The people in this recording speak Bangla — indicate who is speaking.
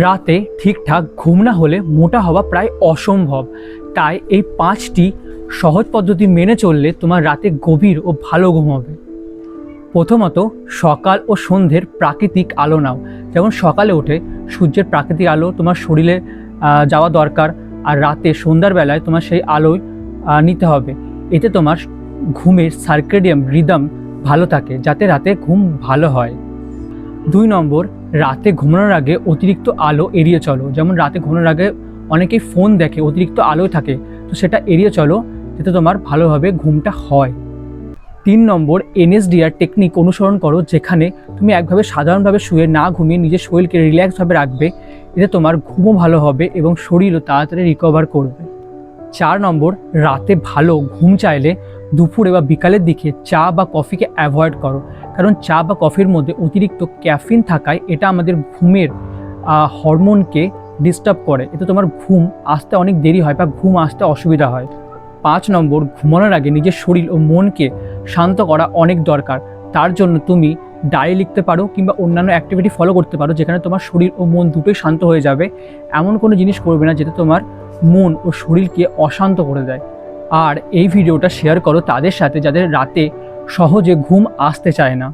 Speaker 1: রাতে ঠিকঠাক ঘুম না হলে মোটা হওয়া প্রায় অসম্ভব। তাই এই 5টি সহজ পদ্ধতি মেনে চললে তোমার রাতে গভীর ও ভালো ঘুম হবে। প্রথমত, সকাল ও সন্ধ্যের প্রাকৃতিক আলো নাও। যেমন সকালে উঠে সূর্যের প্রাকৃতিক আলো তোমার শরীরে যাওয়া দরকার, আর রাতে সন্ধ্যার বেলায় তোমার সেই আলোয় নিতে হবে। এতে তোমার ঘুমের সার্কেডিয়াম রিদম ভালো থাকে, যাতে রাতে ঘুম ভালো হয়। 2 নম্বর, রাতে ঘুমানোর আগে অতিরিক্ত আলো এড়িয়ে চলো। যেমন রাতে ঘুমানোর আগে অনেকেই ফোন দেখে, অতিরিক্ত আলোয় থাকে, তো সেটা এড়িয়ে চলো, যাতে তোমার ভালোভাবে ঘুমটা হয়। 3 নম্বর, এনএসডিআর টেকনিক অনুসরণ করো, যেখানে তুমি একভাবে সাধারণভাবে শুয়ে না ঘুমিয়ে নিজের শরীরকে রিল্যাক্সভাবে রাখবে। এতে তোমার ঘুমও ভালো হবে এবং শরীরও তাড়াতাড়ি রিকভার করবে। 4 নম্বর, রাতে ভালো ঘুম চাইলে দুপুরে বা বিকালের দিকে চা বা কফিকে অ্যাভয়েড করো, কারণ চা বা কফির মধ্যে অতিরিক্ত ক্যাফিন থাকায় এটা আমাদের ঘুমের হরমোনকে ডিস্টার্ব করে। এতে তোমার ঘুম আসতে অনেক দেরি হয় বা ঘুম আসতে অসুবিধা হয়। 5 নম্বর, ঘুমানোর আগে নিজের শরীর ও মনকে শান্ত করা অনেক দরকার। তার জন্য তুমি ডায়েরি লিখতে পারো কিংবা অন্যান্য অ্যাক্টিভিটি ফলো করতে পারো, যেখানে তোমার শরীর ও মন দুটোই শান্ত হয়ে যাবে। এমন কোনো জিনিস করবে না যেটা তোমার মন ও শরীরকে অশান্ত করে দেয়। আর এই ভিডিওটা শেয়ার করো তাদের সাথে যাদের রাতে সহজে ঘুম আসতে চায় না।